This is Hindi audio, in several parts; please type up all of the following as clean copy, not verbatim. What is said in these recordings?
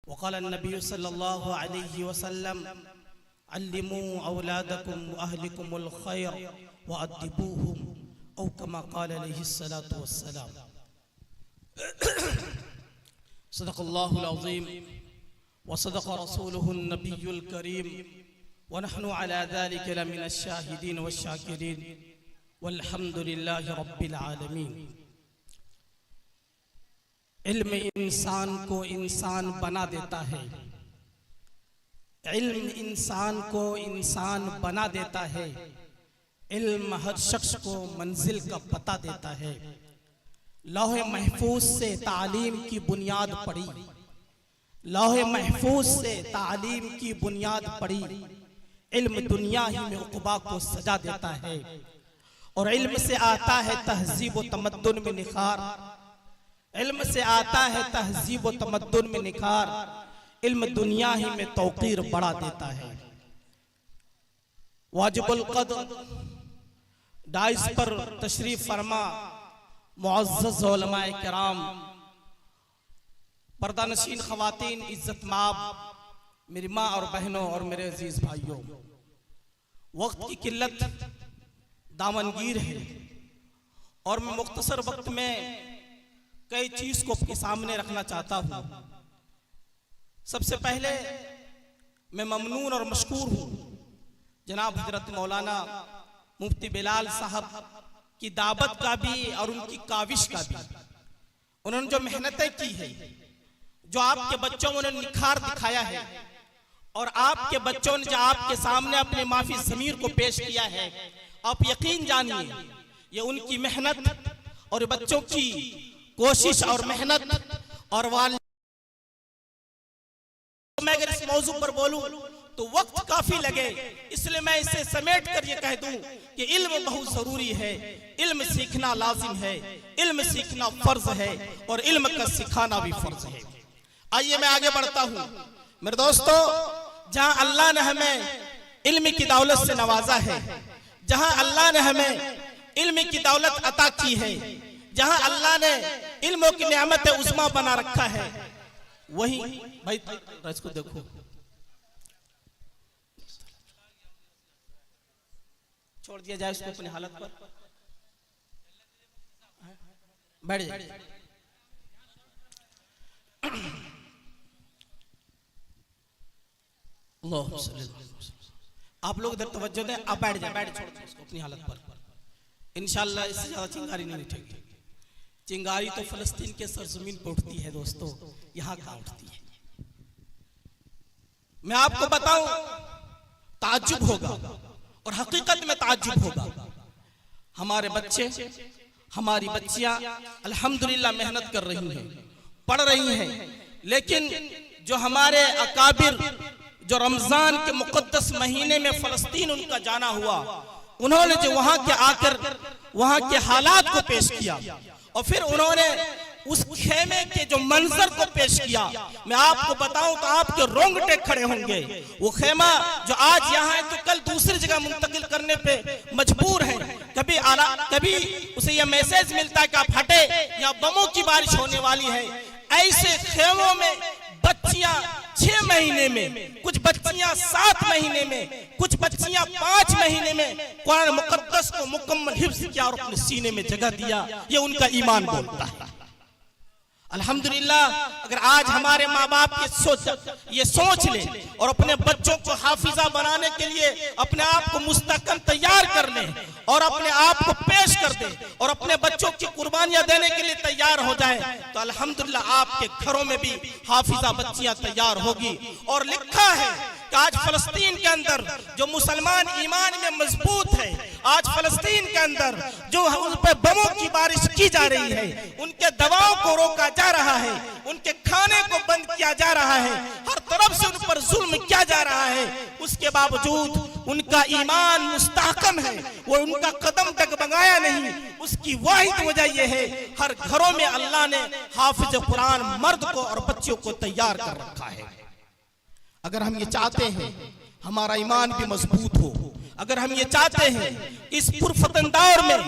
वक़ाल नबी सल्लल्लाहु अलैहि वसल्लम अल्लिमू औलादकुम व अहलिकुमुल खैर व अद्दिबूहुम औ कमा क़ाल अलैहिस्सलातु वस्सलाम। सदक़ल्लाहुल अज़ीम व सदक़ रसूलुहुन नबियुल करीम व नहनु अला ज़ालिका लमिनश शाहिदीन वश्शाकिरीन वल्हम्दुलिल्लाहि रब्बिल आलमीन। इल्म इंसान को इंसान बना देता है, इल्म इंसान को इंसान बना देता है, इल्म हर शख्स को मंजिल का पता देता है। लौहे महफूज से तालीम की बुनियाद पड़ी, लौहे महफूज से तालीम की बुनियाद पड़ी। इल्म दुनिया ही में उक़बा को सजा देता है और इल्म से आता है तहजीब व तमद्दुन में निखार, इल्म से आता है तहजीब व तमद्दुन में निखार। इल्म दुनिया ही में तौक़ीर बढ़ा देता है। वाजिबुल क़द्र डाइस पर तशरीफ फरमा मुअज़्ज़ज़ उलमाए किराम, पर्दानशीन ख़वातीन, इज़्ज़त माब, मेरी माँ और बहनों और मेरे अजीज भाइयों, वक्त की किल्लत दामनगीर है और मैं मुख्तसर वक्त में कई चीज को आपके सामने रखना चाहता हूं। सबसे पहले मैं ममनून और मशकूर हूं जनाब हजरत मौलाना मुफ्ती बिलाल साहब की दावत का भी और उनकी काविश का भी। उन्होंने जो मेहनतें की है, जो आपके बच्चों ने निखार दिखाया है और आपके बच्चों ने जो आपके सामने अपने माफी ज़मीर को पेश किया है, आप यकीन जानिए ये उनकी मेहनत और बच्चों की कोशिश और मेहनत और वाल। मैं अगर इस मौजू पर बोलूं तो वक्त काफी लगे, इसलिए मैं इसे समेट कर ये कह दूं कि इल्म बहुत जरूरी है, इल्म सीखना लाजिम है, इल्म सीखना फर्ज है और इल्म का सिखाना भी फर्ज है। आइए मैं आगे बढ़ता हूं। मेरे दोस्तों, जहां अल्लाह ने हमें इल्म की दौलत से नवाजा है, जहां अल्लाह ने हमें इल्म की दौलत अता की है, जहां अल्लाह ने इल्मों की नेमत उज़्मा बना रखा है, वही भाई इसको देखो, छोड़ दिया जाए इसको अपनी हालत पर, बैठ जाए। आप लोग इधर तवज्जो दें, आप बैठ जाए, बैठ छोड़ इसको अपनी हालत पर। इंशाअल्लाह इससे ज्यादा चिंगारी नहीं उठेगी। चिंगारी तो फलस्तीन के सरजमीन पर उठती है दोस्तों, यहां कहां उठती है। मैं आपको बताऊं, ताज्जुब होगा और हकीकत में ताज्जुब होगा। हमारे बच्चे, हमारी बच्चियां अल्हम्दुलिल्लाह मेहनत कर रही हैं, पढ़ रही हैं, लेकिन जो हमारे अकाबिर जो रमजान के मुकद्दस महीने में फलस्तीन उनका जाना हुआ, उन्होंने जो वहां के आकर वहां के हालात को पेश किया और फिर उन्होंने उस खेमे के जो मंजर को पेश किया, मैं आपको बताऊं तो आपके रोंगटे खड़े होंगे। वो खेमा जो आज यहाँ है तो कल दूसरी जगह मुंतकिल करने पे मजबूर है। कभी उसे यह मैसेज मिलता है कि आप हटे या बमों की बारिश होने वाली है। ऐसे खेमों में बच्चियां 6 महीने में, कुछ बच्चियां 7 महीने में, कुछ बच्चियां 5 महीने में कुरान मुकद्दस को मुकम्मल हिफ्ज़ किया और अपने सीने में जगह दिया। ये उनका ईमान बोलता है। अल्हम्दुलिल्लाह, अगर आज हमारे माँ बाप ये सोच ले और अपने बच्चों को हाफिजा बनाने के लिए अपने आप को मुस्तकम तैयार कर ले और अपने आप को पेश कर दे और अपने बच्चों की कुर्बानियां देने के लिए तैयार हो जाए, तो अल्हम्दुलिल्लाह आपके घरों में भी हाफिजा बच्चियां तैयार होगी। और लिखा है कि आज फलस्तीन के अंदर जो मुसलमान ईमान में मजबूत है, आज फलस्तीन के अंदर जो उन पर बमों की बारिश की जा रही है, उनके दवाओं को रोका जा रहा है, उनके खाने को बंद किया जा रहा है, हर तरफ से उन पर जुल्म किया जा रहा है, उसके बावजूद उनका ईमान मुस्तहकम है, वो उनका कदम डगमगाया नहीं। उसकी वाहिद वजह यह है, हर घरों में अल्लाह ने हाफिज कुरान मर्द को और बच्चों को तैयार कर रखा है। अगर हम ये चाहते हैं हमारा ईमान भी मजबूत हो, अगर हम ये चाहते हैं इस पुरफतन दौर में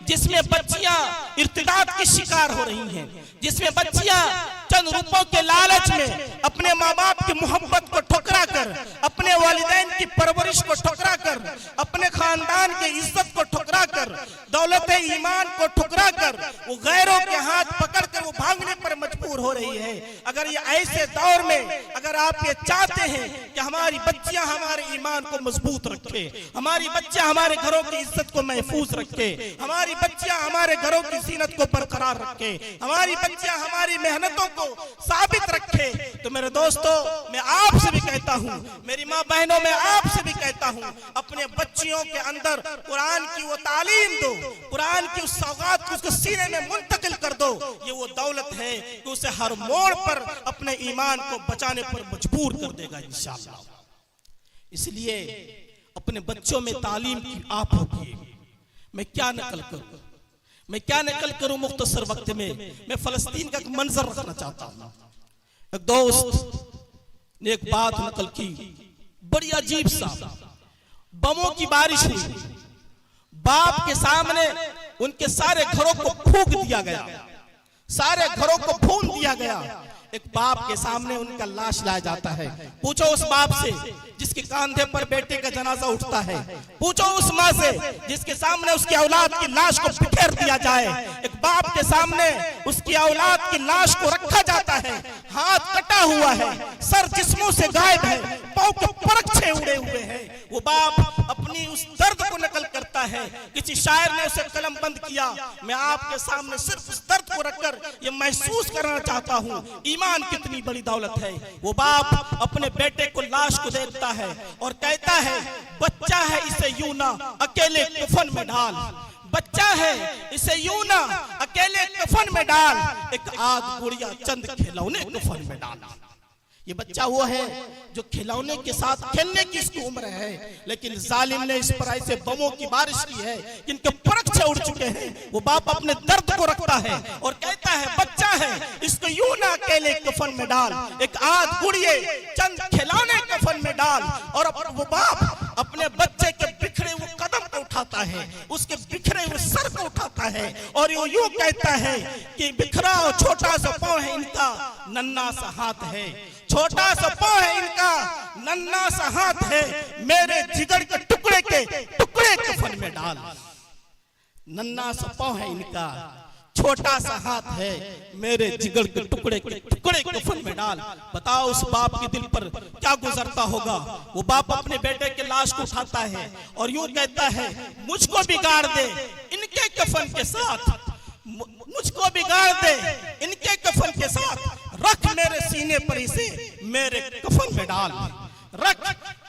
जिसमें बच्चियां इर्तिदाद की शिकार हो रही हैं, जिसमें बच्चियां चंद रुपयों के लालच में अपने माँ की मोहब्बत को ठुकरा कर, अपने वालिदैन की परवरिश को ठुकरा कर, अपने खानदान की इज्जत को ठुकरा कर, दौलत ईमान को ठुकरा कर वो गैरों के हाथ पकड़कर वो भागने पर मजबूर हो रही है। अगर ये ऐसे दौर में अगर आप ये चाहते हैं कि हमारी बच्चियां हमारे ईमान को मजबूत रखे, हमारी बच्चियां हमारे घरों की इज्जत को महफूज रखे, हमारी बच्चियां हमारे घरों की जीनत को बरकरार रखे, हमारी बच्चियां हमारी मेहनतों को साबित रखे, तो मेरे दोस्तों मैं आपसे भी कहता हूं, मेरी माँ बहनों मैं आपसे भी कहता हूं, अपने बच्चियों के अंदर कुरान की वो तालीम दो, कुरान की उस सौगात को उसके सीने में मुंतकिल कर दो। ये वो दौलत है कि उसे हर मोड़ पर अपने ईमान को बचाने पर मजबूर कर देगा इंशाअल्लाह। इसलिए अपने बच्चों में तालीम की आप होगी। मैं क्या नकल करूं, मैं क्या नकल करूं मुख्तसर वक्त में। मैं फलस्तीन का एक मंजर रखना चाहता हूं। एक दोस्त ने एक बात नकल की, बड़ी अजीब सा। बमों की बारिश हुई, बाप के सामने उनके सारे घरों को फूंक दिया गया, सारे घरों को भून दिया गया। एक बाप के सामने उनका लाश लाया जाता है। पूछो उस बाप से जिसके कांधे पर बेटे का जनाजा उठता है, पूछो उस माँ से जिसके सामने उसकी औलाद की लाश को बिखेर दिया जाए। एक बाप के सामने उसकी औलाद की लाश को रखा जाता है, हाथ कटा हुआ है, सर जिस्मों से गायब है, पांव के परछे उड़े हुए हैं। वो बाप अपनी उस दर्द को नकल करता है। किसी शायर ने उसे कलम बंद किया। मैं आपके सामने सिर्फ उस दर्द को रखकर ये महसूस करना चाहता हूँ ईमान कितनी बड़ी दौलत है। वो बाप अपने बेटे को लाश को देखता है और कहता है बच्चा है इसे यूं ना अकेले कफन में डाल, बच्चा है इसे यूं ना अकेले कफन में डाल, एक आध गुड़िया चंद खिलौने कफन में डाल। ये बच्चा वो है जो खिलौने के साथ खेलने की इसकी उम्र है, लेकिन जालिम ने इस पर ऐसे बमों की बारिश की है जिनके परछे उड़ चुके हैं। वो बाप अपने दर्द को रखता है और कहता है बच्चा है इसको यूं ना अकेले कफन में डाल, एक आध गुड़िए चंद खिलौने कफन में डाल। और वो बाप अपने बच्चे के बिखरे हुए कदम को उठाता है, उसके बिखरे हुए सर को उठाता है और यूं कहता है कि बिखरा और छोटा सा पाँव है इनका, नन्हा सा हाथ है, छोटा सा पाँव है इनका, नन्हा सा हाथ है, मेरे जिगर के टुकड़े कफन में डाल। नन्हा सा पाँव है इनका, छोटा सा हाथ है, मेरे जिगर के टुकड़े कफन में डाल। बताओ उस बाप के दिल पर क्या गुजरता होगा। वो बाप अपने बेटे के लाश को उठाता है और यूं कहता है मुझको बिगाड़ दे इनके कफन के साथ, मुझको बिगाड़ दे इनके कफन के साथ, रख मेरे सीने पर इसे मेरे कफन में डाल, रख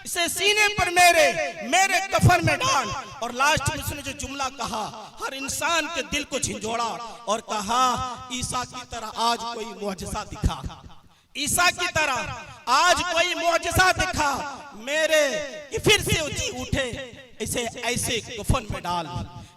इसे सीने पर मेरे कफन में डाल। और लास्ट में उसने जो जुमला कहा, हर इंसान के दिल को झिंझोड़ा और कहा ईसा की तरह आज कोई मुअजिज़ा दिखा, ईसा की तरह आज कोई मुअजिज़ा दिखा, मेरे फिर से जी उठे इसे ऐसे कफन में डाल।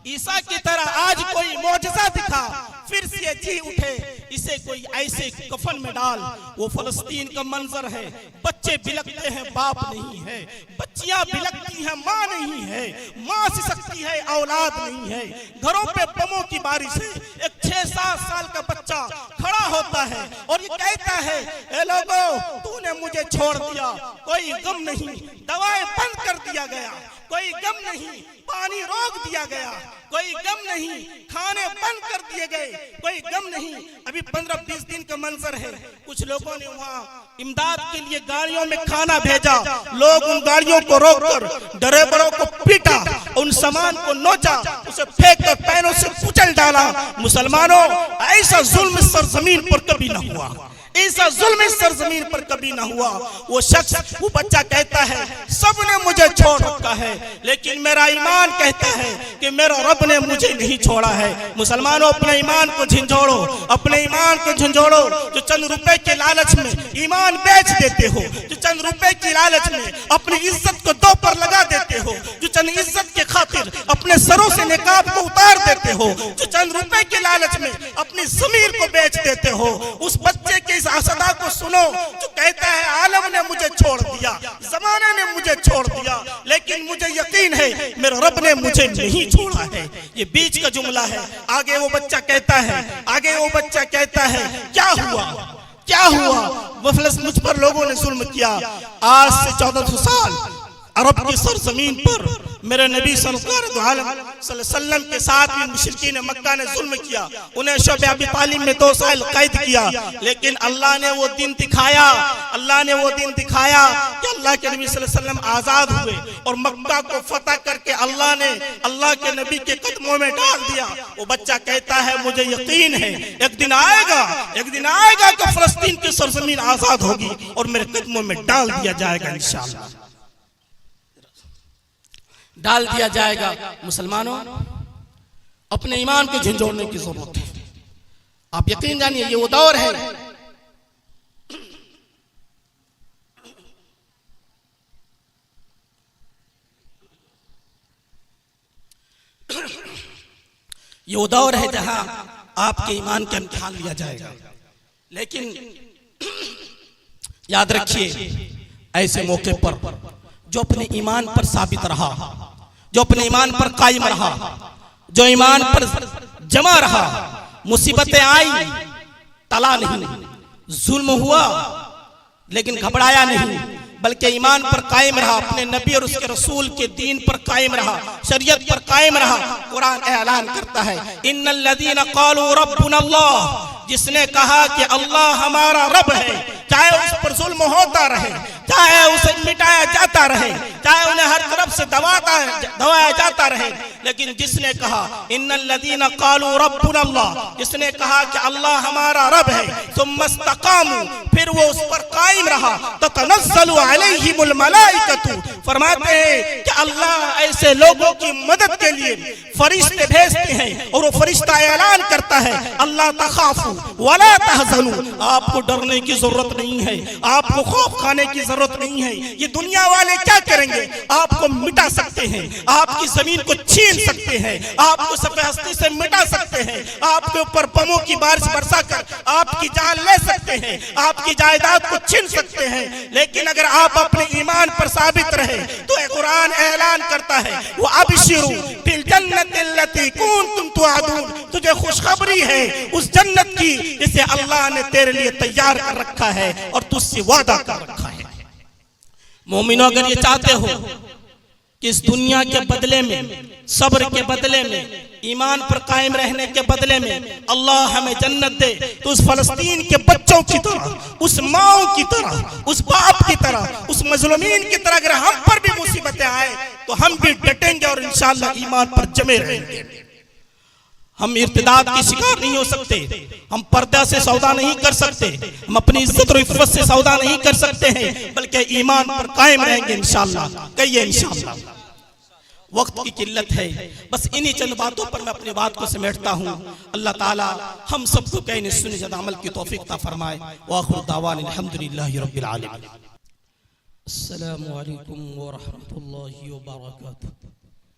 ईसा की तरह आज कोई मुअजिज़ा दिखा, फिर से जी उठे इसे कोई ऐसे कफन में डाल। वो फलस्तीन का मंजर है, बच्चे बिलखते हैं बाप नहीं है, बच्चियां बिलखती हैं माँ नहीं है, माँ से सकती है औलाद नहीं है। घरों पे बमों की बारिश है, एक 6-7 साल का बच्चा खड़ा होता है और ये कहता है ए लोगों तूने मुझे छोड़ दिया, कोई गम नहीं, दवाएं बंद कर दिया गया, कोई गम नहीं, पानी रोक दिया गया, कोई गम नहीं, खाने बंद कर दिए गए, कोई गम नहीं। अभी 15-20 दिन का मंजर है, कुछ लोगों ने वहाँ इमदाद के लिए गाड़ियों में खाना भेजा, लोग उन गाड़ियों को रोककर ड्राइवरों को पीटा, उन सामान को नोचा, उसे फेंक कर पैरों से कुचल डाला। मुसलमानों ऐसा जुल्म इस सरजमीन पर कभी न हुआ, ऐसा जुल्म इस सरजमीन पर कभी ना हुआ। वो शख्स वो बच्चा कहता है सबने मुझे छोड़ रखा है, लेकिन मेरा ईमान कहता है कि मेरा रब ने मुझे नहीं छोड़ा है। मुसलमानों अपने ईमान को झंझोड़ो, अपने ईमान को झंझोड़ो। जो चंद रुपए के लालच में ईमान बेच देते हो, जो चंद रुपए की लालच में अपनी इज्जत को दो पर लगा देते हो, जो चंद इज्जत के खातिर अपने सरों से निकाब को उतार देते हो, जो चंद रुपए के लालच में अपनी ज़मीर को बेच देते हो, उस बच्चे के सदा को सुनो जो कहता है आलम ने मुझे छोड़ दिया, जमाने ने मुझे छोड़ दिया, लेकिन मुझे यकीन है मेरे रब ने मुझे नहीं छोड़ा है। ये बीच का जुमला है। आगे वो बच्चा कहता है, आगे वो बच्चा कहता है क्या हुआ, क्या हुआ? मुझ पर लोगों ने जुल्म किया। आज से 1400 साल अरब की सरजमीन पर मेरे नबी सल्लल्लाहु अलैहि वसल्लम के साथ भी मुशरिकीन मक्का ने जुल्म किया। उन्हें शब अबी तालिब में 2 साल कैद किया, लेकिन अल्लाह ने वो दिन दिखाया, अल्लाह ने वो दिन दिखाया कि अल्लाह के नबी सल्लल्लाहु अलैहि वसल्लम आजाद हुए और मक्का को फतह करके अल्लाह ने अल्लाह के नबी के कदमों में डाल दिया। वो बच्चा कहता है मुझे यकीन है एक दिन आएगा कि फलस्तीन की सरजमीन आजाद होगी और मेरे कदमों में डाल दिया जाएगा, इंशाअल्लाह डाल दिया जाएगा। मुसलमानों, अपने ईमान को झंझोड़ने की जरूरत है। आप यकीन जानिए ये वो दौर है ये वो दौर है जहां आपके ईमान का इम्तिहान लिया जाएगा। लेकिन याद रखिए, ऐसे मौके पर जो अपने ईमान पर साबित रहा, जो अपने ईमान पर कायम रहा, जो ईमान पर जमा रहा, मुसीबतें आई टला नहीं, जुल्म हुआ लेकिन घबराया नहीं, बल्कि ईमान पर कायम रहा, अपने नबी और उसके रसूल के दीन पर कायम रहा, शरीयत पर कायम रहा। कुरान ऐलान करता है इन्नल्लज़ीना क़ालू रब्बुनल्लाह, जिसने कहा कि अल्लाह हमारा रब है, चाहे उस पर जुल्म होता रहे, चाहे उसे मिटाया जाता रहे, चाहे उन्हें हर तरफ से दबाया जाता रहे, लेकिन जिसने कहा इन्नल्लज़ीना क़ालू रब्बुनल्लाह, जिसने कहा कि अल्लाह हमारा रब है, सुम्मस्तक़ामू, फिर वो उस पर कायम रहा, ततनज़्ज़लु अलैहिमुल मलाइकतु, फरमाते हैं कि अल्लाह ऐसे लोगों की मदद के लिए फरिश्ते भेजते हैं और वो फरिश्ता ऐलान करता है अल्लाह तखाफू वला तहज़नू, आपको डरने की जरूरत नहीं है, आपको खौफ खाने की जरूरत नहीं है। ये दुनिया वाले क्या करेंगे? आपको मिटा सकते हैं, आपकी जमीन को छीन सकते हैं, आपको सफ़े हस्ती से मिटा सकते हैं, आपके ऊपर बमों की बारिश बरसा कर आपकी जान ले सकते हैं, आपकी जायदाद को छीन सकते हैं। लेकिन अगर आप अपने ईमान पर साबित रहे तो कुरान ऐलान करता है वो अबशिरू बिल जन्नतिल लती कुंतुम तुअदून, तुझे खुशखबरी है उस जन्नत की जिसे अल्लाह ने तेरे लिए तैयार कर रखा है और तुझसे वादा कर रखा है। मोमिनो, अगर ये चाहते हो कि इस दुनिया के बदले में, सब्र के बदले में, ईमान पर कायम रहने के बदले में अल्लाह हमें जन्नत दे, तो उस फलस्तीन के बच्चों की तरह, उस माओ की तरह, उस बाप की तरह, उस मजलूमीन की तरह अगर हम पर भी मुसीबतें आए तो हम भी डटेंगे और इंशाअल्लाह ईमान पर जमे रहेंगे। हम इर्तिदाद के शिकार नहीं हो सकते, हम पर्दा से सौदा नहीं कर सकते, हम अपनी इज्जत और इफ़्फ़त से सौदा नहीं कर सकते हैं, बल्कि ईमान पर कायम रहेंगे इंशाअल्लाह। कहिए इंशाअल्लाह। वक्त की किल्लत है, बस इन्हीं चंद बातों पर मैं अपनी बात को समेटता हूँ। अल्लाह ताला हम सबको कहने सुने जद अमल की तौफीक अता फरमाए। व आखिर दावाना अल्हम्दुलिल्लाहि रब्बिल आलमीन। अस्सलामु अलैकुम व रहमतुल्लाहि व बरकातुहू।